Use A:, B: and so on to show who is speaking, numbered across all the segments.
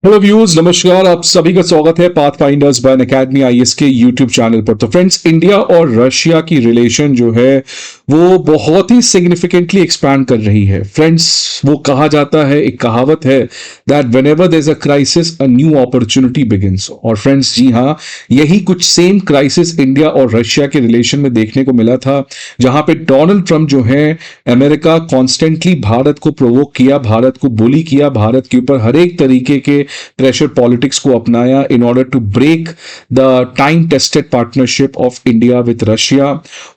A: Hello views, नमस्कार। आप सभी का स्वागत है Path Finders by Academy IAS के यूट्यूब चैनल पर। तो फ्रेंड्स, इंडिया और रशिया की रिलेशन जो है वो बहुत ही सिग्निफिकेंटली एक्सपैंड कर रही है। फ्रेंड्स, वो कहा जाता है, एक कहावत है that whenever there is a crisis a new opportunity begins. और फ्रेंड्स, जी हाँ, यही कुछ सेम क्राइसिस इंडिया और रशिया के रिलेशन में देखने को मिला था, जहां पे डोनाल्ड ट्रंप जो है, अमेरिका कॉन्स्टेंटली भारत को प्रोवोक किया, भारत को बुली किया, भारत के ऊपर हर एक तरीके के प्रेशर पॉलिटिक्स को अपनाया in order to break the time tested partnership of India with Russia.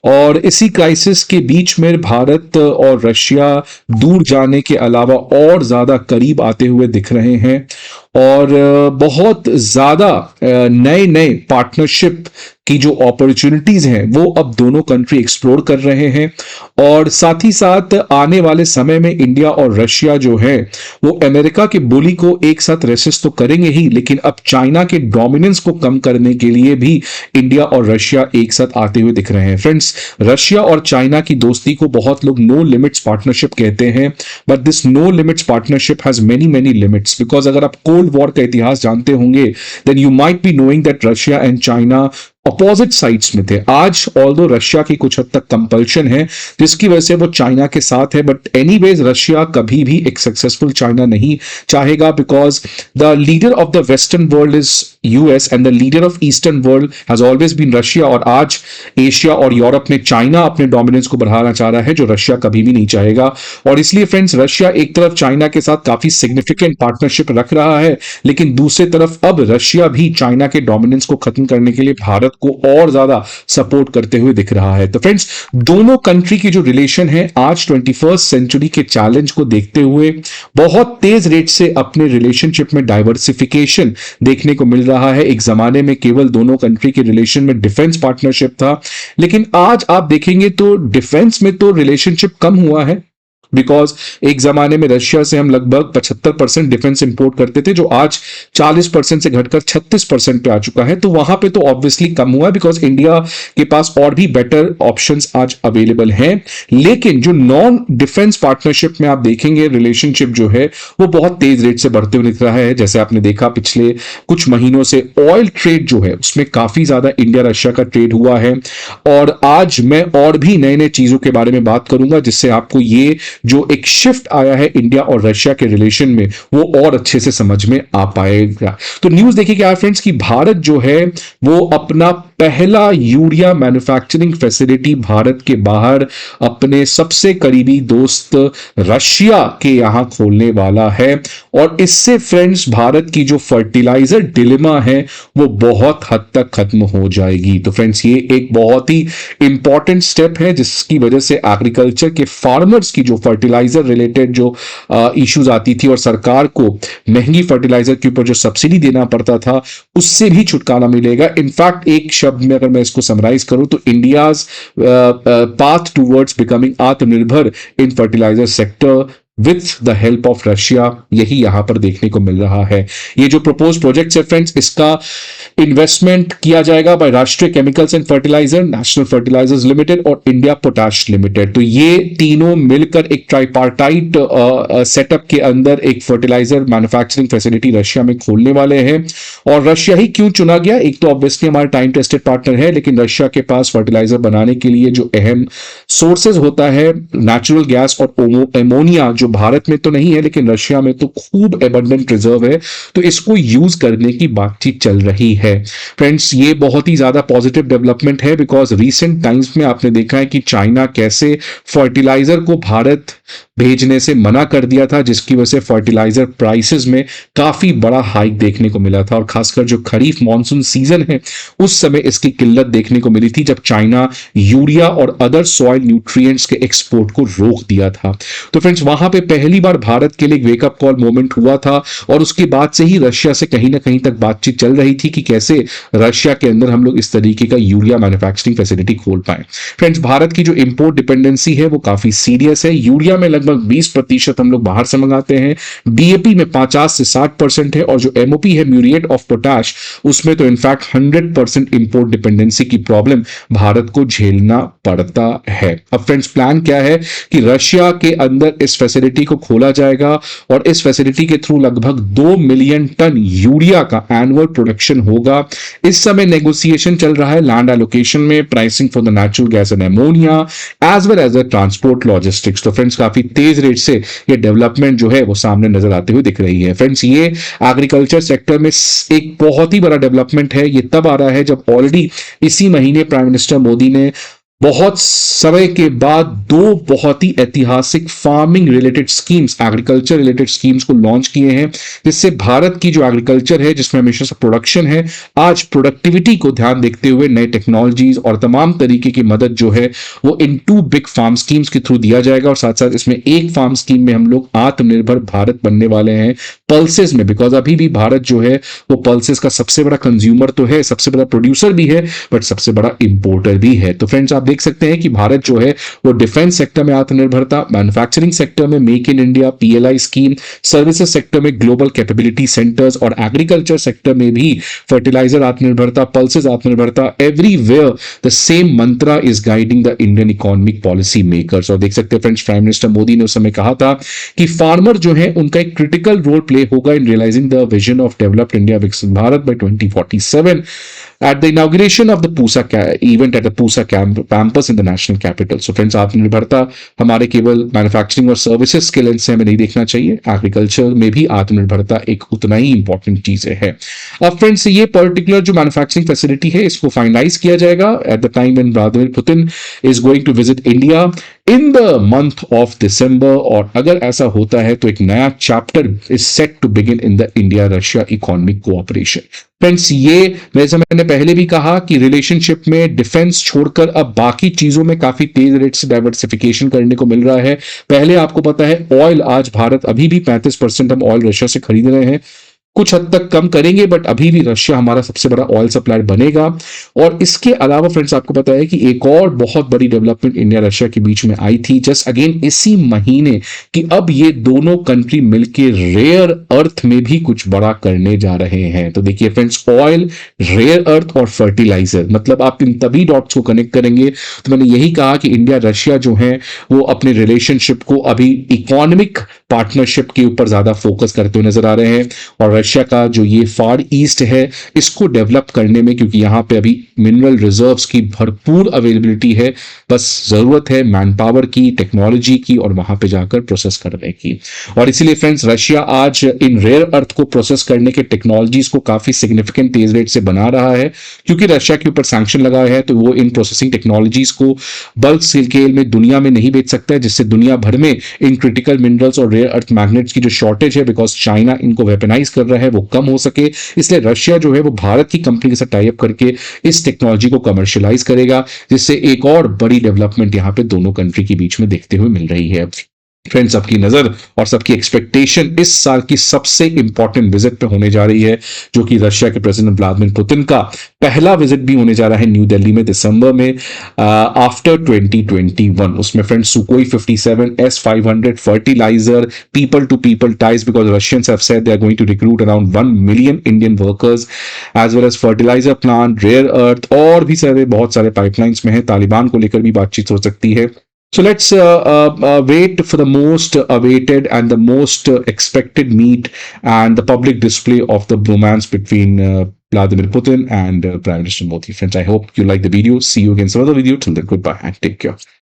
A: और इसी क्राइसिस के बीच में भारत और रशिया दूर जाने के अलावा और ज्यादा करीब आते हुए दिख रहे हैं और बहुत ज्यादा नए नए पार्टनरशिप की जो अपॉर्चुनिटीज हैं वो अब दोनों कंट्री एक्सप्लोर कर रहे हैं। और साथ ही साथ आने वाले समय में इंडिया और रशिया जो है वो अमेरिका के बुली को एक साथ रेसिस्ट तो करेंगे ही, लेकिन अब चाइना के डोमिनेंस को कम करने के लिए भी इंडिया और रशिया एक साथ आते हुए दिख रहे हैं। फ्रेंड्स, रशिया और चाइना की दोस्ती को बहुत लोग नो लिमिट्स पार्टनरशिप कहते हैं, but this no limits partnership has many many limits. Because अगर आप कोल्ड वॉर का इतिहास जानते होंगे, then you might be knowing that Russia and China opposite sides में थे। आज ऑल्दो रशिया की कुछ हद तक कंपल्शन है जिसकी वजह से वो चाइना के साथ है, बट एनीवेज रशिया कभी भी एक सक्सेसफुल चाइना नहीं चाहेगा, because the leader of the western world is US and the leader of eastern world has always been Russia. और आज एशिया और यूरोप में चाइना अपने डोमिनेंस को बढ़ाना चाह रहा है, जो रशिया कभी भी नहीं चाहेगा। और इसलिए फ्रेंड्स, रशिया एक तरफ चाइना के साथ काफी सिग्निफिकेंट पार्टनरशिप रख रहा है, लेकिन दूसरी तरफ अब रशिया भी चाइना के डोमिनेंस को खत्म करने के लिए भारत को और ज्यादा सपोर्ट करते हुए दिख रहा है। तो फ्रेंड्स, दोनों कंट्री की जो रिलेशन है आज 21st सेंचुरी के चैलेंज को देखते हुए बहुत तेज रेट से अपने रिलेशनशिप में डाइवर्सिफिकेशन देखने को मिल रहा है। एक जमाने में केवल दोनों कंट्री के रिलेशन में डिफेंस पार्टनरशिप था, लेकिन आज आप देखेंगे तो डिफेंस में तो रिलेशनशिप कम हुआ है, बिकॉज एक जमाने में रशिया से हम लगभग 75% डिफेंस इंपोर्ट करते थे, जो आज 40% से घटकर 36% पे आ चुका है। तो वहां पे तो ऑब्वियसली कम हुआ है, बिकॉज इंडिया के पास और भी बेटर ऑप्शंस आज अवेलेबल हैं। लेकिन जो नॉन डिफेंस पार्टनरशिप में आप देखेंगे रिलेशनशिप जो है वो बहुत तेज रेट से बढ़ते हुए दिख रहा है। जैसे आपने देखा पिछले कुछ महीनों से ऑयल ट्रेड जो है उसमें काफी ज्यादा इंडिया रशिया का ट्रेड हुआ है। और आज मैं और भी नए नए चीजों के बारे में बात करूंगा जिससे आपको ये जो एक शिफ्ट आया है इंडिया और रशिया के रिलेशन में वो और अच्छे से समझ में आ पाएगा। तो न्यूज देखिए क्या है फ्रेंड्स, कि भारत जो है वो अपना पहला यूरिया मैन्युफैक्चरिंग फैसिलिटी भारत के बाहर अपने सबसे करीबी दोस्त रशिया के यहां खोलने वाला है। और इससे फ्रेंड्स, भारत की जो फर्टिलाइजर डिलेमा है वो बहुत हद तक खत्म हो जाएगी। तो फ्रेंड्स, ये एक बहुत ही इंपॉर्टेंट स्टेप है जिसकी वजह से एग्रीकल्चर के फार्मर्स की जो फर्टिलाइजर रिलेटेड जो इश्यूज आती थी और सरकार को महंगी फर्टिलाइजर के ऊपर जो सब्सिडी देना पड़ता था उससे भी छुटकारा मिलेगा। इनफैक्ट एक शब्द में अगर मैं इसको समराइज करूं तो India's path towards becoming Aatmanirbhar in fertilizer sector with the help of Russia, यही यहां पर देखने को मिल रहा है। ये जो प्रपोज प्रोजेक्ट है फ्रेंड्स, इसका इन्वेस्टमेंट किया जाएगा by Rashtriya Chemicals and Fertilizer, National Fertilizers Limited और इंडिया पोटाश लिमिटेड। तो ये तीनों मिलकर एक ट्राइपार्टाइट सेटअप के अंदर एक फर्टिलाइजर मैन्युफैक्चरिंग फैसिलिटी रशिया में खोलने वाले हैं। और रशिया ही क्यों चुना गया? एक तो ऑब्वियसली हमारा टाइम टेस्टेड पार्टनर है, लेकिन रशिया के पास फर्टिलाइजर बनाने के लिए जो अहम सोर्सेज होता है नेचुरल गैस और एमोनिया, जो भारत में तो नहीं है लेकिन रशिया में तो खूब एबंडेंट रिजर्व है, तो इसको यूज करने की बातचीत चल रही है। फ्रेंड्स, ये बहुत ही ज्यादा पॉजिटिव डेवलपमेंट है, बिकॉज रीसेंट टाइम्स में आपने देखा है कि चाइना कैसे फर्टिलाइजर को भारत भेजने से मना कर दिया था, जिसकी वजह से फर्टिलाइजर प्राइसेस में काफी बड़ा हाइक देखने को मिला था। और खासकर जो खरीफ मॉनसून सीजन है उस समय इसकी किल्लत देखने को मिली थी, जब चाइना यूरिया और अदर सॉइल न्यूट्रिएंट्स के एक्सपोर्ट को रोक दिया था। तो फ्रेंड्स, वहां पे पहली बार भारत के लिए एक वेकअप कॉल मोमेंट हुआ था और उसके बाद से ही रशिया से कहीं ना कहीं तक बातचीत चल रही थी कि कैसे रशिया के अंदर हम लोग इस तरीके का यूरिया मैन्युफैक्चरिंग फैसिलिटी खोल पाए। फ्रेंड्स, भारत की जो इंपोर्ट डिपेंडेंसी है वो काफी सीरियस है। यूरिया में लगभग लगभग 20% हम लोग बाहर से मंगाते हैं। डीएपी में 50 से 60% है, और जो एमओपी है म्यूरिएट ऑफ पोटाश, उसमें तो इनफैक्ट 100% इंपोर्ट डिपेंडेंसी की प्रॉब्लम भारत को झेलना पड़ता है। अब फ्रेंड्स, प्लान क्या है कि रशिया के अंदर इस फैसिलिटी को खोला जाएगा और इस फैसिलिटी के थ्रू लगभग 2 मिलियन टन यूरिया का एनुअल प्रोडक्शन होगा। इस समय नेगोशिएशन चल रहा है लैंड एलोकेशन में, pricing for the natural gas and ammonia as well as the transport logistics. तो फ्रेंड्स, काफी तेज रेट से ये डेवलपमेंट जो है वो सामने नजर आते हुए दिख रही है। फ्रेंड्स, ये एग्रीकल्चर सेक्टर में एक बहुत ही बड़ा डेवलपमेंट है। ये तब आ रहा है जब ऑलरेडी इसी महीने प्राइम मिनिस्टर मोदी ने बहुत समय के बाद दो बहुत ही ऐतिहासिक farming related schemes, agriculture related schemes को लॉन्च किए हैं, जिससे भारत की जो एग्रीकल्चर है, जिसमें हमेशा से प्रोडक्शन है, आज प्रोडक्टिविटी को ध्यान देखते हुए नए टेक्नोलॉजीज और तमाम तरीके की मदद जो है वो इन 2 बिग फार्म स्कीम्स के थ्रू दिया जाएगा। और साथ साथ इसमें एक फार्म स्कीम में हम लोग आत्मनिर्भर भारत बनने वाले हैं पल्सेस में, बिकॉज अभी भी भारत जो है वो पल्सेस का सबसे बड़ा कंज्यूमर तो है, सबसे बड़ा प्रोड्यूसर भी है, बट सबसे बड़ा इंपोर्टर भी है। तो फ्रेंड्स, आप देख सकते हैं कि भारत जो है वो डिफेंस सेक्टर में आत्मनिर्भरता, मैन्युफैक्चरिंग सेक्टर में make in India PLI scheme, services sector में ग्लोबल कैपेबिलिटी सेंटर्स, और एग्रीकल्चर सेक्टर में भी फर्टिलाइजर आत्मनिर्भरता, पल्सेस आत्मनिर्भरता, everywhere the same Mantra is guiding the Indian economic policy makers. और देख सकते हैं फ्रेंड्स, प्राइम मिनिस्टर मोदी ने उस समय कहा था कि फार्मर जो है उनका एक क्रिटिकल रोल प्ले होगा in realizing the vision of developed India Viksit Bharat by 2047 at the inauguration of the Pusa event at the Pusa campus in the national capital. So friends, आत्मनिर्भरता हमारे केवल मैन्युफैक्चरिंग और सर्विसेज के लेंस से हमें नहीं देखना चाहिए, एग्रीकल्चर में भी आत्मनिर्भरता एक उतना ही इंपॉर्टेंट चीज है। अब फ्रेंड्स, ये पर्टिकुलर जो मैन्युफैक्चरिंग फैसिलिटी है इसको फाइनलाइज किया जाएगा at the time when Vladimir Putin is going to visit India in the month of December. और अगर ऐसा होता है तो एक नया chapter is set to begin in the India Russia economic cooperation. Friends, ये जैसे मैंने पहले भी कहा कि रिलेशनशिप में डिफेंस छोड़कर अब बाकी चीजों में काफी तेज रेट से डाइवर्सिफिकेशन करने को मिल रहा है। पहले आपको पता है ऑयल, आज भारत अभी भी 35% हम ऑयल रशिया से खरीद रहे हैं, कुछ हद तक कम करेंगे, बट अभी भी रशिया हमारा सबसे बड़ा ऑयल सप्लायर बनेगा। और इसके अलावा फ्रेंड्स, आपको पता है कि एक और बहुत बड़ी डेवलपमेंट इंडिया रशिया के बीच में आई थी जस्ट अगेन इसी महीने, कि अब ये दोनों कंट्री मिलकर रेयर अर्थ में भी कुछ बड़ा करने जा रहे हैं। तो देखिए फ्रेंड्स, ऑयल, रेयर अर्थ और फर्टिलाइजर, मतलब आप इन तभी डॉट्स को कनेक्ट करेंगे तो मैंने यही कहा कि इंडिया रशिया जो है वो अपने रिलेशनशिप को अभी इकोनॉमिक पार्टनरशिप के ऊपर ज्यादा फोकस करते हुए नजर आ रहे हैं। और रशिया का जो ये फार ईस्ट है इसको डेवलप करने में, क्योंकि यहां पे अभी मिनरल रिजर्व्स की भरपूर अवेलेबिलिटी है, बस जरूरत है मैन पावर की, टेक्नोलॉजी की, और वहां पे जाकर प्रोसेस करने की। और इसीलिए फ्रेंड्स, रशिया आज इन रेयर अर्थ को प्रोसेस करने के टेक्नोलॉजीज को काफी सिग्निफिकेंट तेज रेट से बना रहा है, क्योंकि रशिया के ऊपर सैंक्शन लगा है तो वो इन प्रोसेसिंग टेक्नोलॉजीज को बल्क स्केल में दुनिया में नहीं बेच सकता है, जिससे दुनिया भर में इन क्रिटिकल मिनरल्स और रेयर अर्थ मैग्नेट्स की जो शॉर्टेज है, बिकॉज चाइना इनको वेपनाइज कर रहा है, वो कम हो सके। इसलिए रशिया जो है वो भारत की कंपनी के साथ टाई अप करके इस टेक्नोलॉजी को कमर्शियलाइज करेगा, जिससे एक और बड़ी डेवलपमेंट यहां पे दोनों कंट्री के बीच में देखते हुए मिल रही है। फ्रेंड्स, सबकी नजर और सबकी एक्सपेक्टेशन इस साल की सबसे इंपॉर्टेंट विजिट पे होने जा रही है, जो कि रशिया के प्रेसिडेंट व्लादिमीर पुतिन का पहला विजिट भी होने जा रहा है न्यू दिल्ली में दिसंबर में आफ्टर 2021। उसमें friends Sukhoi 57 S-500 fertiliser, people to people ties, because Russians have said they are going to recruit around 1 million Indian workers, as well as fertiliser plant, rare earth, और भी सारे बहुत सारे पाइपलाइंस में है। तालिबान को लेकर भी बातचीत हो सकती है। So let's wait for the most awaited and the most expected meet and the public display of the bromance between Vladimir Putin and Prime Minister Modi. Friends, I hope you like the video. See you again some other video. Till then, goodbye and take care.